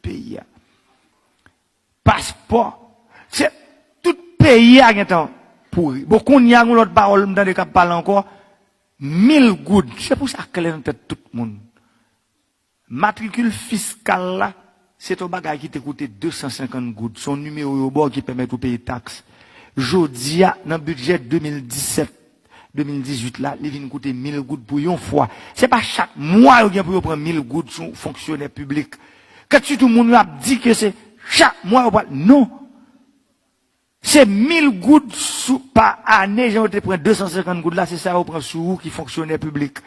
pays. Passeport. C'est tout pays a temps pourri. Bon, qu'on y a l'autre parole, dans des cas parle encore, 1000 gouttes. C'est pour ça que dans tête tout le monde. Matricule fiscale là, c'est un bagage qui te coûte 250 gouttes. Son numéro au bord qui permet de payer taxes. Jodi a, dans le budget 2017-2018 là, il vient coûter 1000 gouttes pour une fois. C'est pas chaque mois ou bien pour prendre 1000 gouttes sur fonctionnaire public. Quand tout le monde a dit que c'est chaque mois, non. C'est 1000 gouttes par année, j'ai pris 250 gouttes là, c'est ça, on prend sur vous qui fonctionnaire public.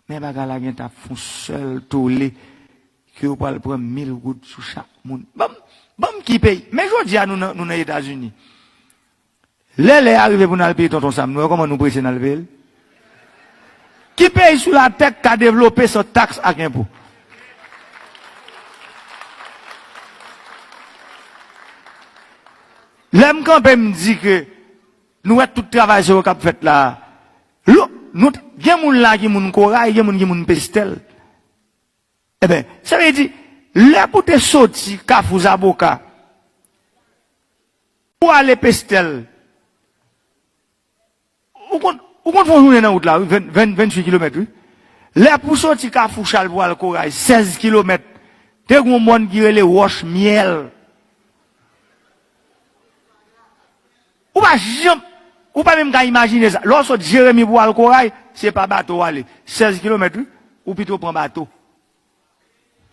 Mais bagarre là, t'as font seul tollé, que vous pouvez prendre 1000 gouttes sur chaque monde. Bon, qui paye? Mais je dis à nous, dans les États-Unis. Les arrivés pour nous payer tonton Sam, nous, comment nous pressons dans le ville? Qui paye sur la tête qui a développé son taxe à impôt? L'homme quand me dit que nous avons tout travail sur le cap fait là. Nous, il y a des gens qui ont corail, il y a des gens qui ont pestel. Eh bien, ça veut dire, là pour te sortir, Kafou Zaboka, pour aller pestel, où qu'on fait journée dans la route là, 28 km, là pour sortir Kafou Chal pour aller corail, 16 km, t'es un monde qui a les roches miel. Ou pas même qu'à imaginer ça. Lorsque Jérémy pour aller corail, c'est pas bateau aller. 16 km, ou plutôt prendre bateau.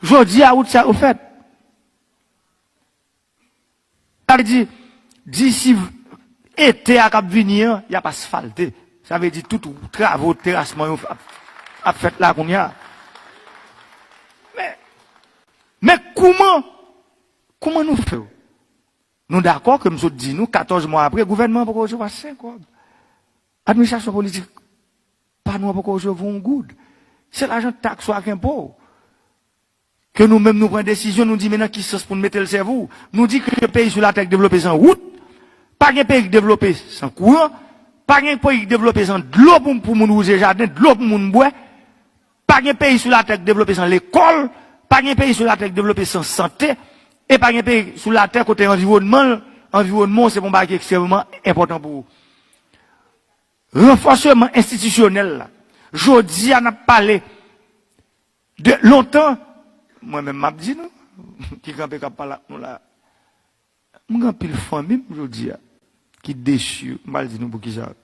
Je dis à où ça au fait. Ça veut dire, d'ici été à Cap venir, il n'y a pas asphalté. Ça veut dire tout travaux, terrassement, a fait là qu'on y a. Mais comment nous faisons? Nous d'accord que nous dit nous 14 mois après, le gouvernement pour recevoir 5 quoi. Administration politique, pas nous pour recevoir un good. C'est l'argent de taxe soit impôt. Que nous-mêmes nous prenons décision, nous disons maintenant qui sens pour nous mettre le cerveau. Nous disons que le pays sur la terre développé sans route, pas un pays développé sans courant, pas un pays développé sans de l'eau pour nous user jardin, de l'eau pour nous boire, pas un pays sur la terre développé sans l'école, pas un pays sur la terre développé sans santé, et pas un pays sur la terre côté environnement, c'est un bagage extrêmement important pour vous. Renforcement institutionnel, là. Jodi, on a parlé de longtemps, moi-même, m'a dit, non, qui campé là, nous là, mon pile famille, jodi, qui déchire, mal dit nous pour qui ça.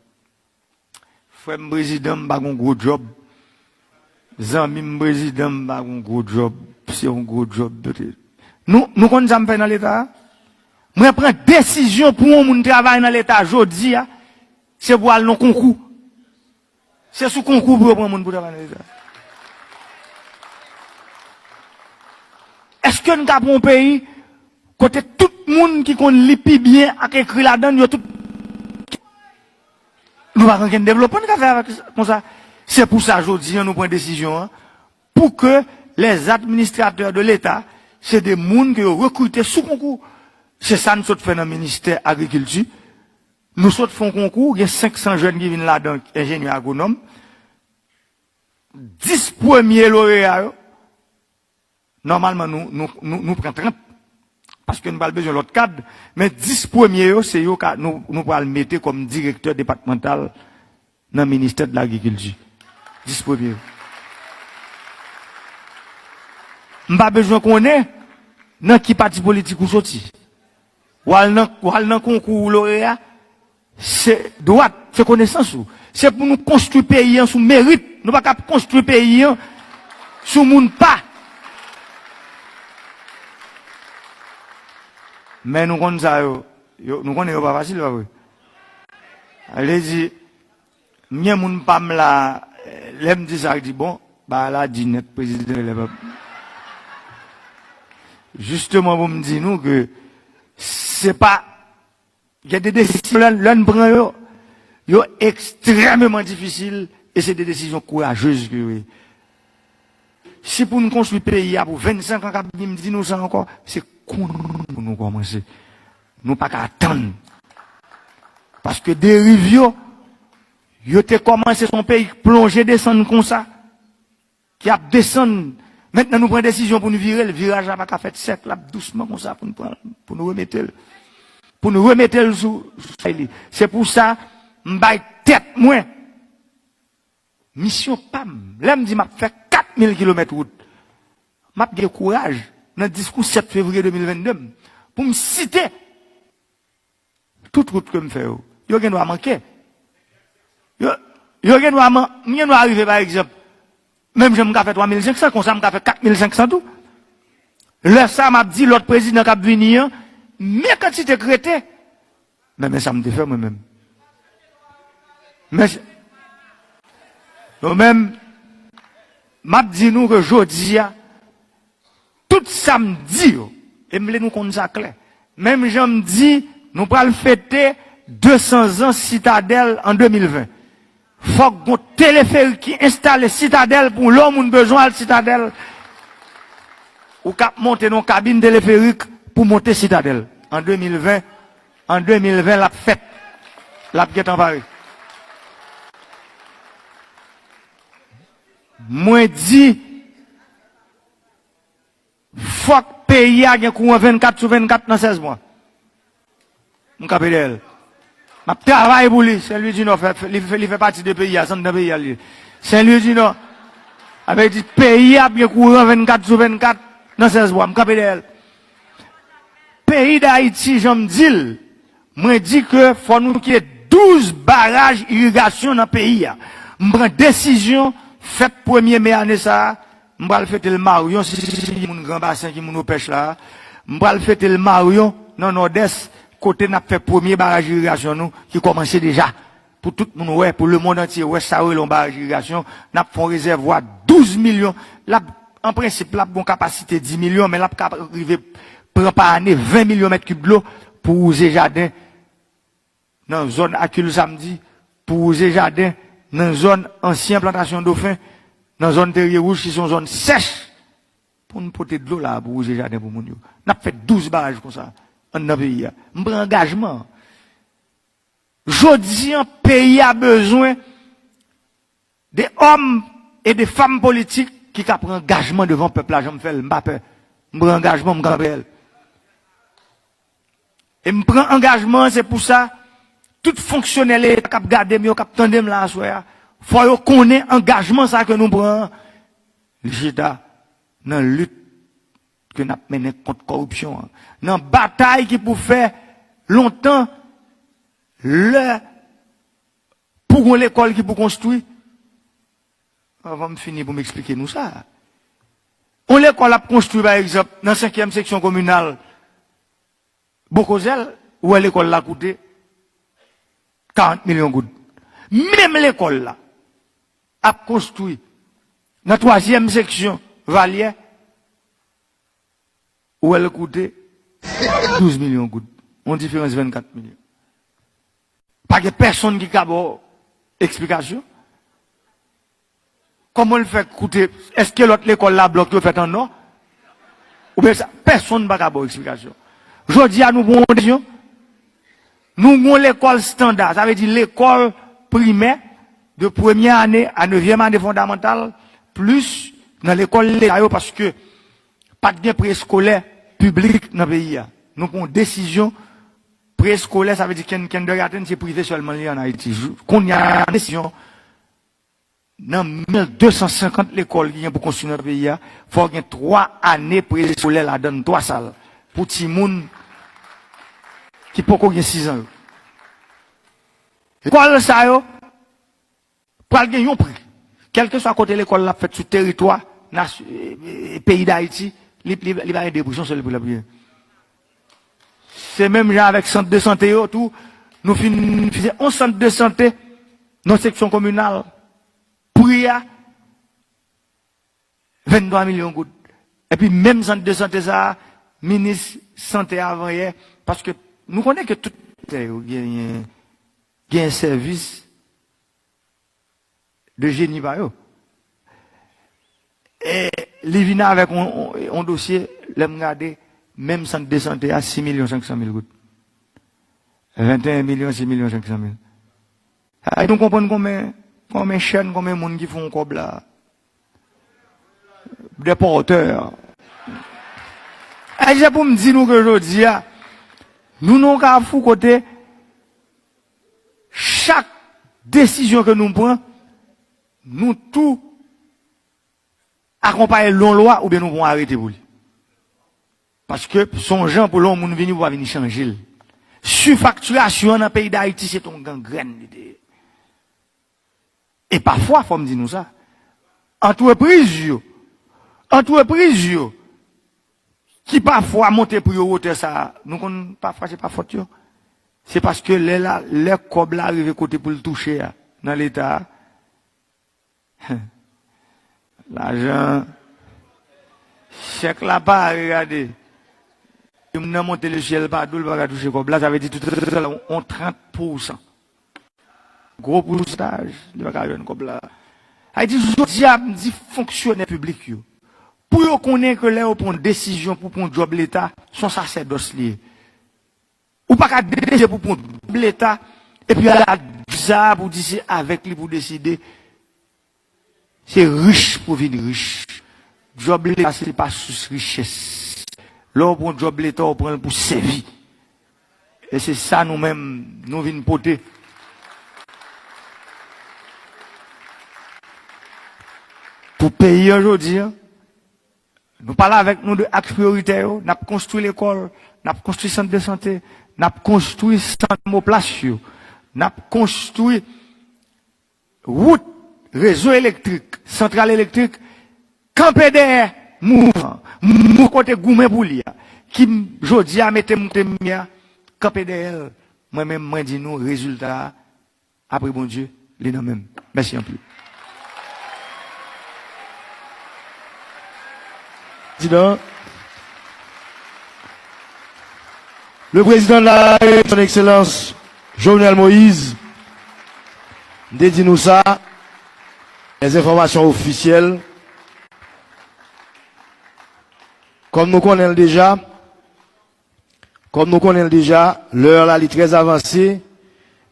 Frère président, m'a un gros job. Zami président, m'a un gros job. C'est un gros job. Nous connaissons pas dans l'État. Moi, prends décision pour un monde travailler dans l'État, jodi, c'est pour aller dans le concours. C'est sous concours pour prendre un monde pour travailler dans l'État. Est-ce que nous avons un pays, côté tout le monde qui connaît l'épi bien, à écrit là-dedans, tout. Nous n'avons pas développement comme ça. C'est pour ça, aujourd'hui, nous prenons une décision, pour que les administrateurs de l'État, c'est des gens qui ont recruté sous concours. C'est ça nous fait dans le ministère de l'Agriculture. Nous faisons concours, il y a 500 jeunes qui viennent là-dedans, ingénieurs agronomes. 10 premiers lauréats, normalement, nous prenons 30, parce que nous n'avons pas besoin de l'autre cadre, mais 10 premiers, c'est eux que nous pouvons le mettre comme directeur départemental dans le ministère de l'Agriculture. 10 premiers. Nous n'avons pas besoin qu'on ait dans qui parti politique ou sorti. Ou dans concours lauréat, c'est droite, c'est connaissance. C'est pour nous construire pays sous mérite. Nous ne pouvons pas construire pays sous monde pas. Mais nous connaissons ça, nous connaissons pas facile, pas vrai. Allez-y, mien moun pam la, l'aime dit ça, dit bon, bah là, dit net, président de l'Europe. Justement, vous me dites nous que c'est pas, il y a des décisions, l'un prend, yo extrêmement difficiles, et c'est des décisions courageuses que oui. Si pour nous construire le pays, pour 25 ans, me dit nous ça encore, c'est pour nous commencer. Nous pas qu'à attendre. Parce que des rivières, yo te commencé son pays plonger, descendre comme ça, qui a descendre Maintenant, nous prenons décision pour nous virer. Le virage n'a pas fait sec, là, doucement, comme ça, pour nous remettre. Pour nous remettre sous. C'est pour ça, m'baille tête, moins. Mission PAM. Là, me dit, m'a fait 4000 km route. M'a de courage, dans le discours 7 février 2022, pour me citer toute route que me fait. Yo gen doit manquer. Yo gen doit arriver par exemple. Même je m'ka fait 3500, comme ça m'ka fait 4500 tout. Là, ça m'a dit l'autre président qui a venu, mais quand il était crété, mais ça me défait moi-même. Mais, moi-même, m'a dit nous que jeudi, tout samedi, et me nous compte ça clair. Même je me dis, nous allons fêter 200 ans Citadelle en 2020. Faut qu'on téléphérique qui installe Citadelle pour l'homme qui a besoin de Citadelle. Ou cap monter dans cabine téléphérique pour monter Citadelle. En 2020, la fête, la fête en Paris. Moi dit, faut que le pays a un courant 24 sur 24 dans 16 mois. Mon capitaine. Je travaille pour lui. Saint-Louis du Nord, il fait partie du pays, c'est un pays. Saint-Louis du Nord, avait dit, pays a bien courant 24 sur 24 dans 16 mois. Mon capitaine. Pays d'Haïti, je me dis, moi dis que faut nous qu'il y ait 12 barrages d'irrigation dans le pays. Je prends décision, fait 1er mai année ça, je vais fêter le Marion, si mon grand bassin qui nous pêche là, je vais fêter le Marion dans nord-est, côté n'a fait premier barrage d'irrigation nous, qui commençait déjà. Pour tout le monde, ouais, pour le monde entier, ouais, ça, ouais, le barrage d'irrigation, n'a fait un réservoir 12 millions. Là, en principe, là, bon capacité 10 millions, mais là, arriver, prend par année 20 millions de mètres cubes d'eau pour user jardin, dans la zone Acule samedi, pour user jardin, dans la zone ancienne plantation dauphins, dans la zone terrier rouge, qui sont zones sèches, pour nous porter de l'eau là, pour user jardin pour mon Dieu. On a fait 12 barrages comme ça, en un pays. On prend engagement. Jodi, un pays a besoin des hommes et des femmes politiques qui prennent engagement devant le peuple. Là, je me fais le Mbappé. Je prends engagement, je me et je prends engagement, c'est pour ça, tout fonctionnaire qui a gardé, qui a tendé là, il faut qu'on ait engagement ça que nous prenons. L'État, dans la lutte que nous menons contre la corruption, dans la bataille qui pour faire longtemps, pour l'école qui pour construire. Avant de finir pour m'expliquer nous ça. On l'école a construit par exemple dans la 5e section communale Bokozel, où l'école l'a coûté 40 millions de gouttes. Même l'école là a construit dans la 3e section Valier, où elle a coûté 12 millions de gouttes. On différence 24 millions. Pas de personne qui a explication. Comment le fait coûter? Est-ce que l'autre l'école là bloque le fait en or? Ou bien ça, personne n'a pas explication. Je dis à nous, nous avons l'école standard, ça veut dire l'école primaire de première année à 9e année fondamentale, plus dans l'école l'État, parce que pas de préscolaire public dans le pays. Nous avons une décision préscolaire, ça veut dire qu'un kindergarten, c'est privé seulement en Haïti. Qu'on y a une décision, dans 1250 l'école qui est pour construire notre pays, il faut qu'il y ait 3 années préscolaires là-dedans, 3 salles. Pour tout le monde qui peut avoir 6 ans. L'école, ça, pour gagner un prix. Quel que soit côté l'école, la fait sur le territoire, pays d'Haïti, il va y avoir des positions sur le prix. C'est même genre avec centre de santé, tout. Nous faisons un centre de santé dans la section communale. Prix à 23 millions de gouttes. Et puis, même centre de santé, ça, ministre santé avant hier, parce que nous connaissons que tout, il y a un service de génie par eux. Et les vina avec un dossier, l'aime regarder, même centre de santé à 6 500 000 gouttes. 21 millions, 6 500 000. Et donc, on comprend combien chaînes, combien de monde qui font un cob là. des porteurs. Et j'ai pour me dire nous que aujourd'hui, nous n'avons qu'à fou côté, chaque décision que nous prenons, nous tout accompagner l'on loi ou bien nous pouvons arrêter pour lui. Parce que son gens pour l'homme, nous venir pour venir changer. Surfacturation dans le pays d'Haïti, c'est ton gangrène. Et parfois, il faut me dire nous ça. Entreprise, qui parfois monte pour haute ça, nous ne parfois c'est pas faute. C'est parce que les cobles arrivent côté pour le toucher dans l'État. L'argent, chèque là-bas, regardez. Il m'a monté le ciel pas, d'où le va toucher comme là, ça veut dire tout on 30%. Gros pourcentage, il va gagner comme là. Il dit, je dis, fonctionnaire public, pour qu'on ait que là, pour une décision, pour prendre job l'État, son sacerdoce lié. Ou pas qu'à décider pour prendre l'État, et puis à la pour dire avec lui pour décider. C'est riche pour vivre riche. Job l'État, c'est pas sous richesse. Là, on prend job l'État, on prend pour servir. Et c'est ça nous-mêmes, nous venons porter. Pour payer aujourd'hui, nous parlons avec nous de actes prioritaires, nous avons construit l'école, nous avons construit le centre de santé, nous avons construit le centre de place, nous avons construit route, réseau électrique, centrale électrique, campé derrière, mouvement, côté gourmet pour lui, qui, aujourd'hui, a mis mia, campé derrière, moi-même, moi, dis nous, résultat, après bon Dieu, les noms même. Merci un peu. Président, le président de la République, son Excellence Jovenel Moïse, dédie nous ça, les informations officielles. Comme nous connaissons déjà, l'heure là est très avancée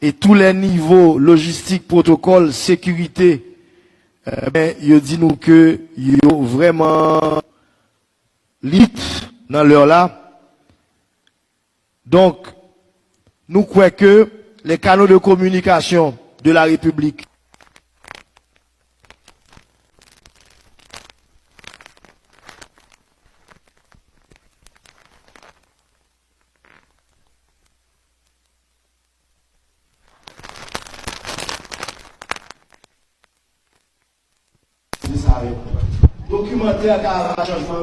et tous les niveaux logistiques, protocole, sécurité, il dit nous que il y a vraiment lit dans l'heure là. Donc, nous croyons que les canaux de communication de la République documentaire car changement